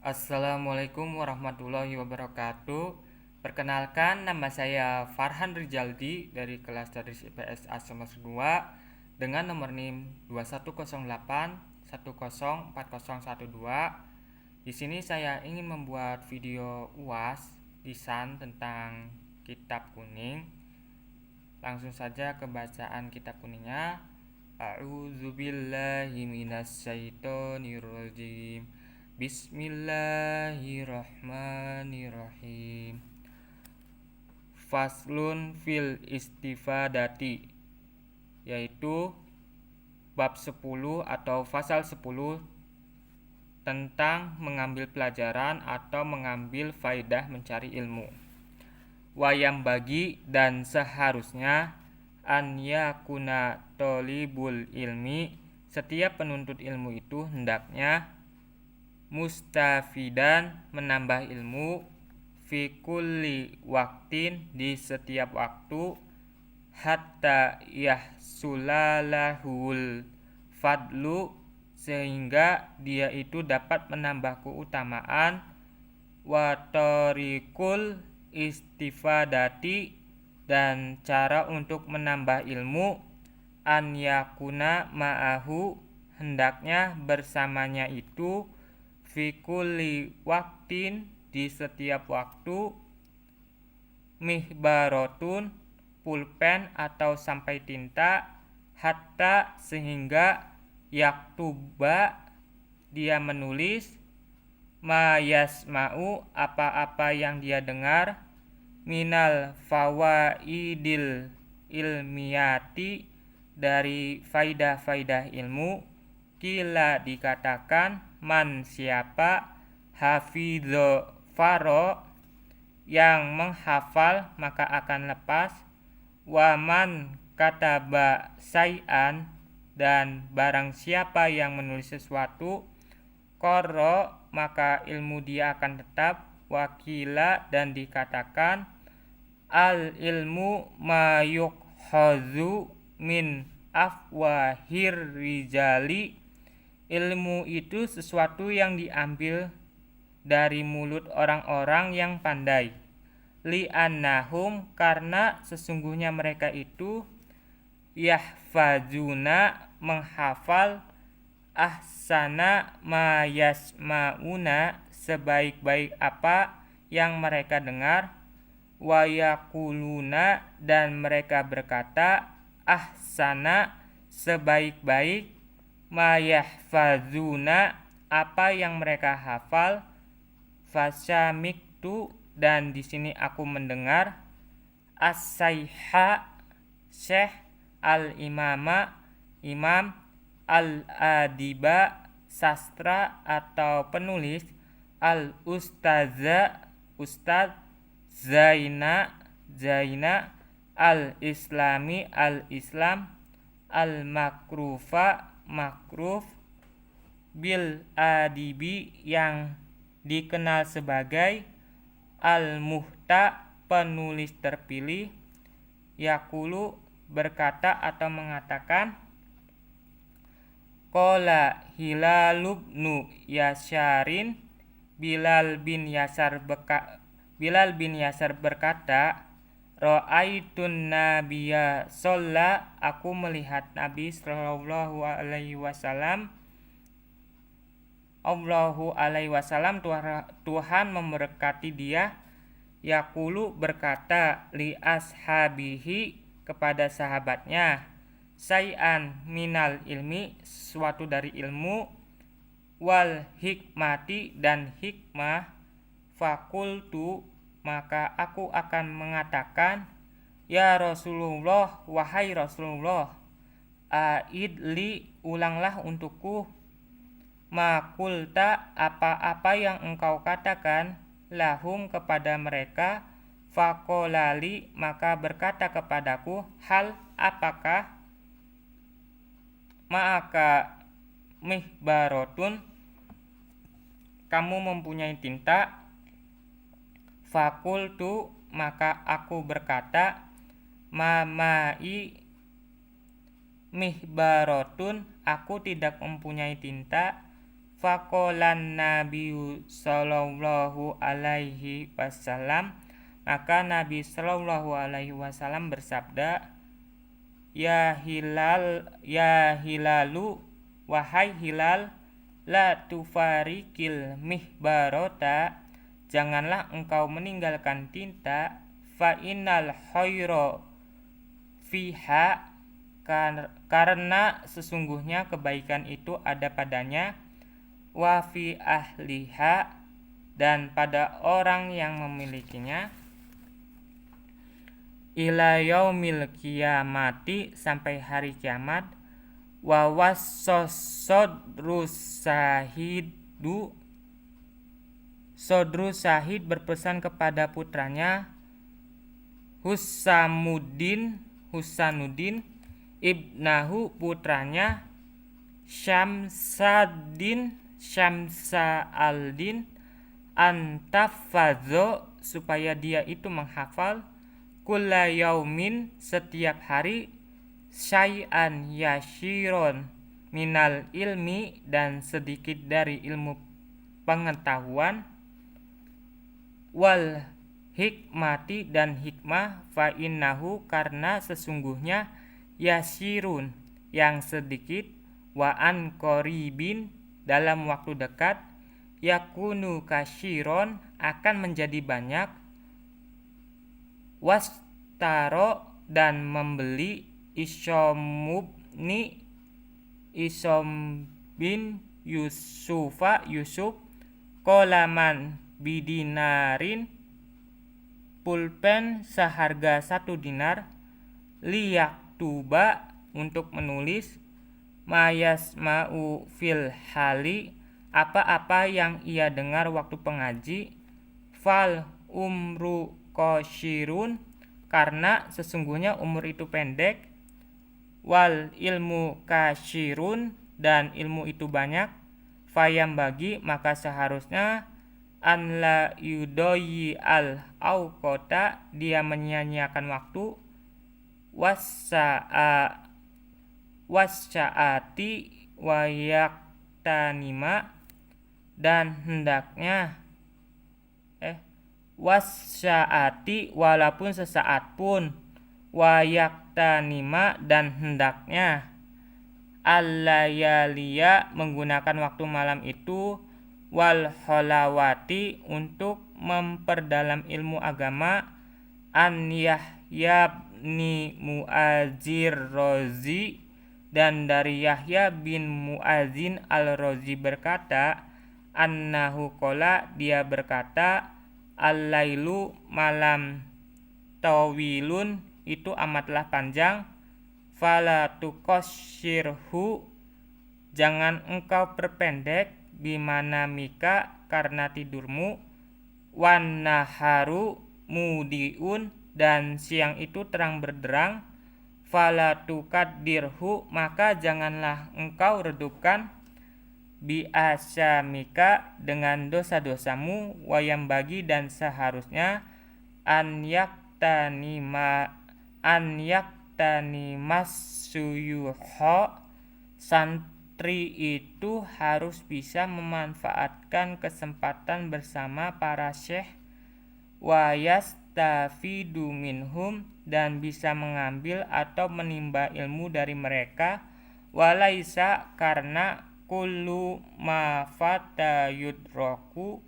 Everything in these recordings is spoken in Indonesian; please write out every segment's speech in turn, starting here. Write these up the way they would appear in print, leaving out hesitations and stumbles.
Assalamualaikum warahmatullahi wabarakatuh. Perkenalkan, nama saya Farhan Rijaldi dari kelas Tadris IPS A semester 2 dengan nomor NIM 2108 104012. Di sini saya ingin membuat video UAS lisan tentang kitab kuning. Langsung saja ke bacaan kitab kuningnya. A'udzubillahi minasyaitonirrajim. Bismillahirrahmanirrahim. Faslun fil istifadati, yaitu bab 10 atau pasal 10 tentang mengambil pelajaran atau mengambil faidah mencari ilmu. Wayam bagi dan seharusnya an yakuna tolibul ilmi, setiap penuntut ilmu itu hendaknya mustafidan, menambah ilmu, fi kulli waktin, di setiap waktu, hatta yahsulalahul fadlu, sehingga dia itu dapat menambah keutamaan, wa tariqul istifadati, dan cara untuk menambah ilmu, an yakuna ma'ahu, hendaknya bersamanya itu, fi kulli waktin, di setiap waktu, mihbarotun, pulpen atau sampai tinta, hatta, sehingga, yaktuba, dia menulis, ma yasma'u, apa-apa yang dia dengar, minal fawaidil ilmiyati, dari faidah-faidah ilmu, kila, dikatakan, man, siapa, hafidho faro, yang menghafal maka akan lepas, waman kataba say'an, dan barang siapa yang menulis sesuatu, qara, maka ilmu dia akan tetap, wakila, dan dikatakan, al ilmu ma yukhadhu min afwahir rijali, ilmu itu sesuatu yang diambil dari mulut orang-orang yang pandai, li'annahum, karena sesungguhnya mereka itu, yahfazuna, menghafal, ahsana ma yasma'una, sebaik-baik apa yang mereka dengar, wa yaquluna, dan mereka berkata, ahsana, sebaik-baik, ma yahfazuna, apa yang mereka hafal, fasyamiktu, dan di sini aku mendengar, as-sayha, syekh, al-imama, imam, al-adiba, sastra atau penulis, al-ustaza, ustaz, zaina, zaina, al-islami, al-islam, al-makrufa, makruf, bil adibi, yang dikenal sebagai al-muhta, penulis terpilih, yakulu, berkata atau mengatakan, qala hilalubnu yasarin, Bilal bin Yasar berkata, ra'aitun nabiyya sholla, aku melihat Nabi sallallahu alaihi wasallam, Tuhan memberkati dia, yaqulu, berkata, li ashabihi, kepada sahabatnya, say'an minal ilmi, suatu dari ilmu, wal hikmati, dan hikmah, fakultu, maka aku akan mengatakan, ya Rasulullah, wahai Rasulullah, aidli, ulanglah untukku, makulta, apa-apa yang engkau katakan, lahum, kepada mereka, fakolali, maka berkata kepadaku, hal, apakah, maka mihbarotun, kamu mempunyai tinta, fakultu, maka aku berkata, mamai mihbarotun, aku tidak mempunyai tinta, Faqalan Nabi sallallahu alaihi wasallam, maka Nabi sallallahu alaihi wasallam bersabda, Ya hilalu, wahai hilal, la tufarikil mihbarota, janganlah engkau meninggalkan tinta, fa innal khaira fiha, karena sesungguhnya kebaikan itu ada padanya, wa fi ahliha, dan pada orang yang memilikinya, ila yaumil kiamati, sampai hari kiamat, wa wassodru sahidu, sodru sahid berpesan kepada putranya Husanuddin ibnahu, putranya Syamsa'aldin, antafadzo, supaya dia itu menghafal, kulla yaumin, setiap hari, syai'an yashiron minal ilmi, dan sedikit dari ilmu pengetahuan, wal hikmati, dan hikmah, fa innahu, karena sesungguhnya, yasirun, yang sedikit, wa an qoribin, dalam waktu dekat, yakunu kasyiron, akan menjadi banyak, wastaro, dan membeli, Isom bin Yusuf, kolaman bidinarin, pulpen seharga 1 dinar, liyaktuba, untuk menulis, mayasma'u fil hali, apa-apa yang ia dengar waktu pengaji, fal umru qasyirun, karena sesungguhnya umur itu pendek, wal ilmu kasyirun, dan ilmu itu banyak, fayam bagi, maka seharusnya, an la yudoyi al auqota, dia menyia-nyiakan waktu, wasyaati wayaktanima, dan hendaknya wasyaati, walaupun sesaat pun, wayaktanima, dan hendaknya, al-layaliya, menggunakan waktu malam itu, wal kholawati, untuk memperdalam ilmu agama, an Yahya bin Mu'adzir Rozi, dan dari Yahya bin Mu'adzin al-Rozi berkata, annahu qala, dia berkata, al-lailu, malam tawilun, itu amatlah panjang, fala tuqasyirhu, jangan engkau perpendek, bimana mika, karena tidurmu, wan naharu mudiun, dan siang itu terang berderang, fala tuqaddirhu, maka janganlah engkau redupkan, bi asyamika, dengan dosa-dosamu, wayam bagi, dan seharusnya, an yaktanimas suyuho, santri itu harus bisa memanfaatkan kesempatan bersama para syekh, wayastafidu minhum, dan bisa mengambil atau menimba ilmu dari mereka, walaisa, karena kullu ma fata yudroku,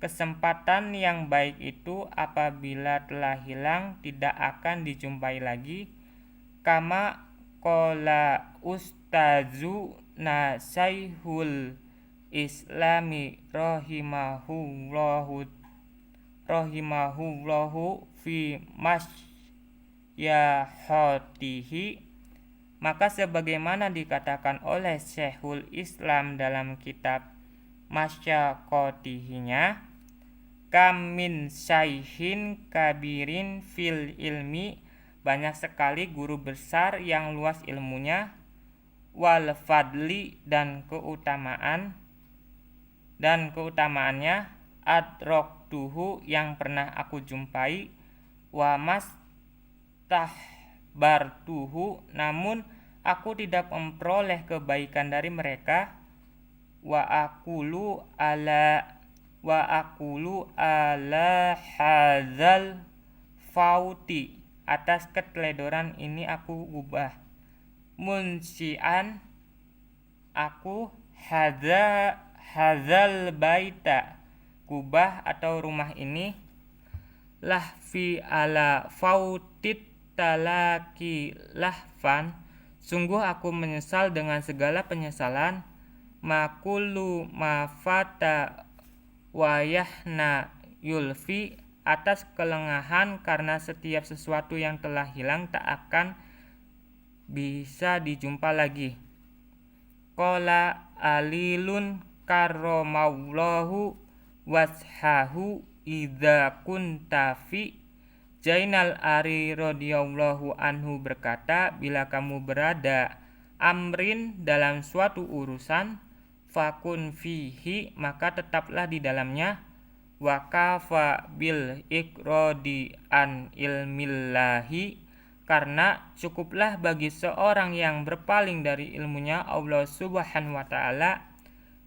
kesempatan yang baik itu apabila telah hilang tidak akan dijumpai lagi, kama qala ustazu Saihul Islami rahimahullahu fi masyahotihi, maka sebagaimana dikatakan oleh Syekhul Islam dalam kitab masyakotihinya, kam min syaihin kabirin fil ilmi, banyak sekali guru besar yang luas ilmunya, wal fadli, dan keutamaannya, adroktuhu, yang pernah aku jumpai, wa mastahbartuhu, namun aku tidak memperoleh kebaikan dari mereka, wa aqulu ala hadzal fauti, atas keteledoran ini aku gubah. Munsian, aku hadzal baita, gubah atau rumah ini. Lahfi ala fautit talaki lahfan, sungguh aku menyesal dengan segala penyesalan. Makulu mafata wayahna yulfi, atas kelengahan karena setiap sesuatu yang telah hilang tak akan bisa dijumpa lagi. Qala alilun karramallahu washahu idza kunta fi, Zainal Ari radhiyallahu anhu berkata, bila kamu berada amrin dalam suatu urusan, fakun fihi, maka tetaplah di dalamnya. Wa kafa bil ikrodi an ilmillahi, karena cukuplah bagi seorang yang berpaling dari ilmunya Allah subhanahu wa ta'ala,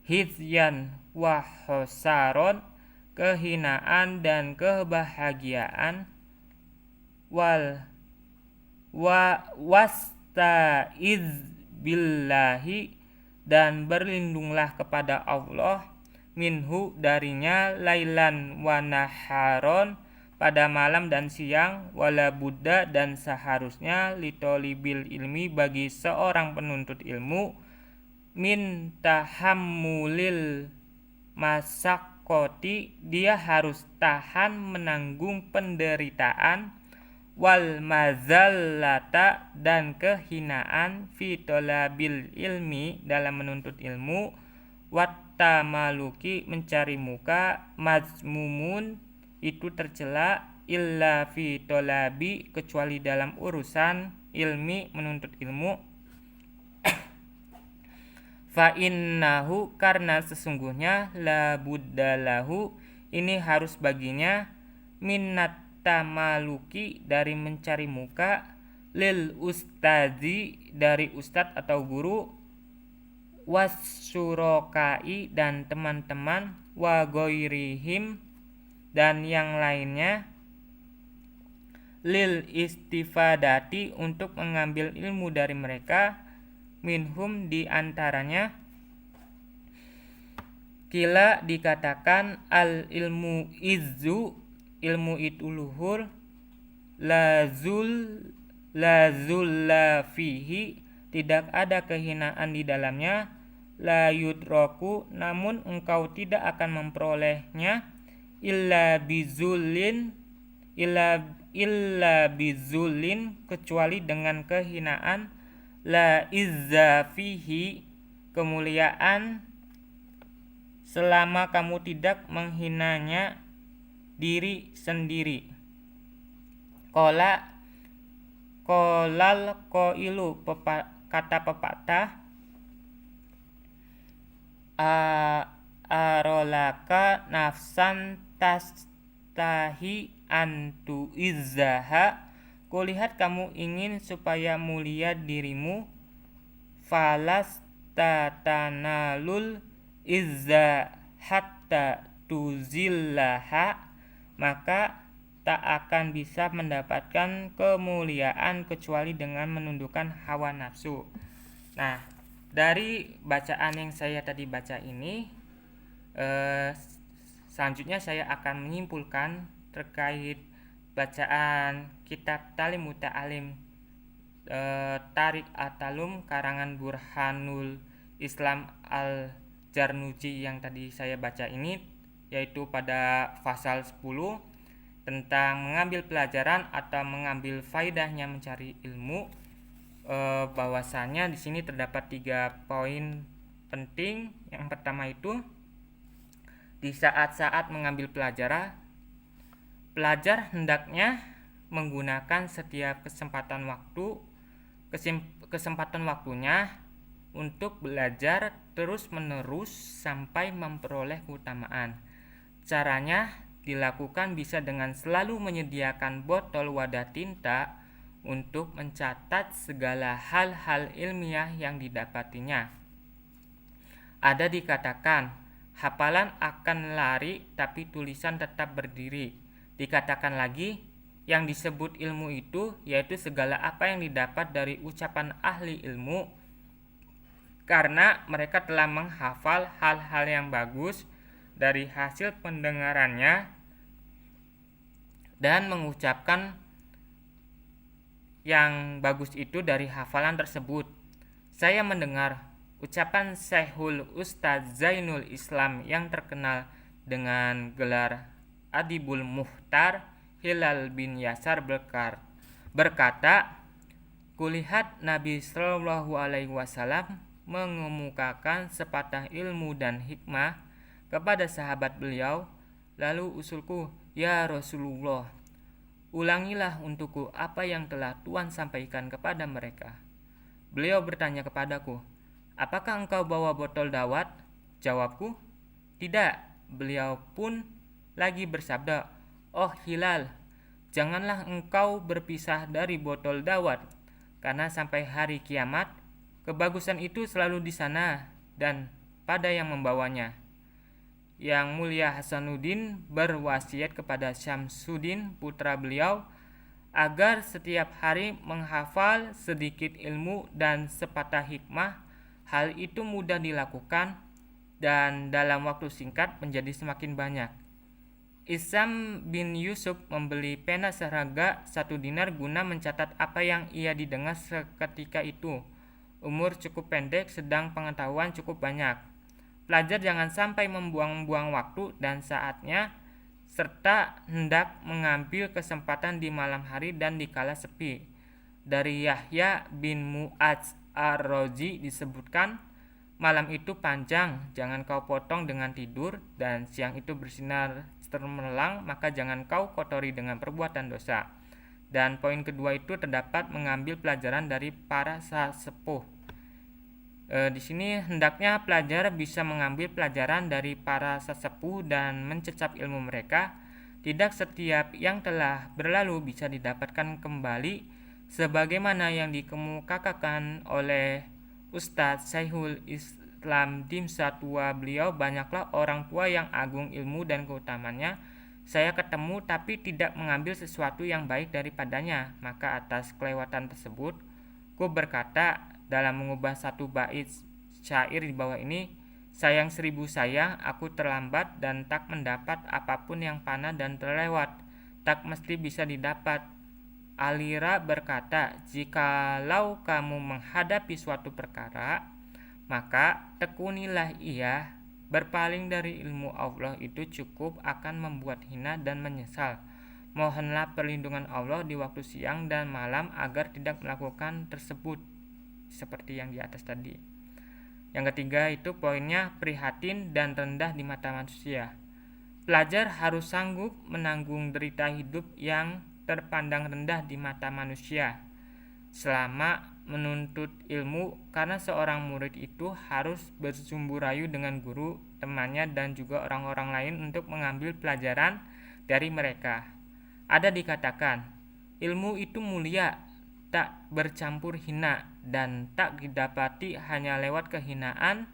hizyan wa khosaron, kehinaan dan kebahagiaan, wastaiz billahi, dan berlindunglah kepada Allah, minhu darinya, lailan wa naharon, pada malam dan siang, wala buddha, dan seharusnya, litolibil ilmi, bagi seorang penuntut ilmu, min tahammulil masakkoti, dia harus tahan menanggung penderitaan, wal mazallata, dan kehinaan, fi talabil ilmi, dalam menuntut ilmu, wattamaluki, mencari muka, mazmumun, itu tercela, illa fi talabi, kecuali dalam urusan ilmi, menuntut ilmu. Fa innahu, karena sesungguhnya, la buddalahu, ini harus baginya, minat tamaluki, dari mencari muka, lil ustazi, dari ustadz atau guru, wasyurokai, dan teman-teman, wa ghairihim, dan yang lainnya, lil istifadati, untuk mengambil ilmu dari mereka, minhum, di antaranya. Kila, dikatakan, al ilmu izzu, ilmu itu luhur, lazulla fihi, tidak ada kehinaan di dalamnya, la yudraku, namun engkau tidak akan memperolehnya, illa bizulin, kecuali dengan kehinaan, la izza fihi, kemuliaan, selama kamu tidak menghinanya diri sendiri. Kolal qailu, kata pepatah, arolaka nafsan tastahi antu izzaha, kulihat kamu ingin supaya mulia dirimu, falas tatanalul izza hatta tuzillaha, maka tak akan bisa mendapatkan kemuliaan kecuali dengan menundukkan hawa nafsu. Nah, dari bacaan yang saya tadi baca ini, selanjutnya saya akan menyimpulkan terkait bacaan kitab Talim Muta'alim, Tarik At-Talum, karangan Burhanul Islam Al-Jarnuji yang tadi saya baca ini, yaitu pada pasal 10 tentang mengambil pelajaran atau mengambil faedahnya mencari ilmu. Bahwasanya di sini terdapat 3 poin penting. Yang pertama itu, di saat-saat mengambil pelajar hendaknya menggunakan setiap kesempatan waktunya untuk belajar terus-menerus sampai memperoleh keutamaan. Caranya dilakukan bisa dengan selalu menyediakan botol wadah tinta untuk mencatat segala hal-hal ilmiah yang didapatinya. Ada dikatakan, hafalan akan lari tapi tulisan tetap berdiri. Dikatakan lagi, yang disebut ilmu itu yaitu segala apa yang didapat dari ucapan ahli ilmu karena mereka telah menghafal hal-hal yang bagus dari hasil pendengarannya dan mengucapkan yang bagus itu dari hafalan tersebut. Saya mendengar ucapan Syekhul Ustadz Zainul Islam yang terkenal dengan gelar Adibul Muhtar, Hilal bin Yasar berkata, kulihat Nabi Shallallahu Alaihi Wasallam mengemukakan sepatah ilmu dan hikmah kepada sahabat beliau. Lalu usulku, ya Rasulullah, ulangilah untukku apa yang telah Tuhan sampaikan kepada mereka. Beliau bertanya kepadaku, apakah engkau bawa botol dawat? Jawabku, tidak. Beliau pun lagi bersabda, oh Hilal, janganlah engkau berpisah dari botol dawat, karena sampai hari kiamat, kebagusan itu selalu di sana dan pada yang membawanya. Yang mulia Hasanuddin berwasiat kepada Syamsuddin putra beliau agar setiap hari menghafal sedikit ilmu dan sepatah hikmah. Hal itu mudah dilakukan dan dalam waktu singkat menjadi semakin banyak. Isam bin Yusuf membeli pena seharga 1 dinar guna mencatat apa yang ia didengar seketika itu. Umur cukup pendek sedang pengetahuan cukup banyak. Pelajar jangan sampai membuang-buang waktu dan saatnya serta hendak mengambil kesempatan di malam hari dan di kala sepi. Dari Yahya bin Mu'adz ar-Razi disebutkan, malam itu panjang, jangan kau potong dengan tidur, dan siang itu bersinar cemerlang, maka jangan kau kotori dengan perbuatan dosa. Dan poin kedua itu terdapat mengambil pelajaran dari para sesepuh. Di sini hendaknya pelajar bisa mengambil pelajaran dari para sesepuh dan mencecap ilmu mereka. Tidak setiap yang telah berlalu bisa didapatkan kembali, sebagaimana yang dikemukakan oleh Ustadz Syekhul Islam di masa tua beliau. Banyaklah orang tua yang agung ilmu dan keutamanya saya ketemu tapi tidak mengambil sesuatu yang baik daripadanya. Maka atas kelewatan tersebut, ku berkata dalam mengubah satu bait syair di bawah ini, sayang 1000 sayang, aku terlambat dan tak mendapat apapun yang panah dan terlewat, tak mesti bisa didapat. Alira berkata, jikalau kamu menghadapi suatu perkara, maka tekunilah ia. Berpaling dari ilmu Allah itu cukup akan membuat hina dan menyesal. Mohonlah perlindungan Allah di waktu siang dan malam agar tidak melakukan tersebut, seperti yang di atas tadi. Yang ketiga itu poinnya prihatin dan rendah di mata manusia. Pelajar harus sanggup menanggung derita hidup yang terpandang rendah di mata manusia selama menuntut ilmu, karena seorang murid itu harus bersumbu rayu dengan guru, temannya, dan juga orang-orang lain untuk mengambil pelajaran dari mereka. Ada dikatakan, ilmu itu mulia, tak bercampur hina, dan tak didapati hanya lewat kehinaan,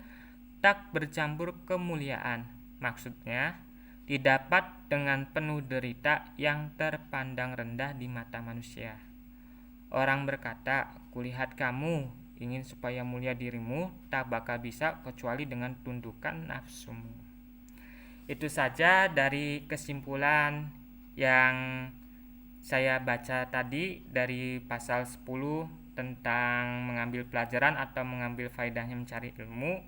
tak bercampur kemuliaan. Maksudnya, didapat dengan penuh derita yang terpandang rendah di mata manusia. Orang berkata, kulihat kamu ingin supaya mulia dirimu, tak bakal bisa kecuali dengan tundukkan nafsumu. Itu saja dari kesimpulan yang saya baca tadi dari pasal 10 tentang mengambil pelajaran atau mengambil faedahnya mencari ilmu.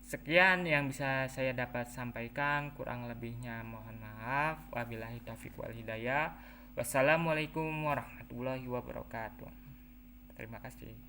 Sekian yang bisa saya dapat sampaikan, kurang lebihnya mohon maaf. Wabillahi taufiq wal hidayah. Wassalamualaikum warahmatullahi wabarakatuh. Terima kasih.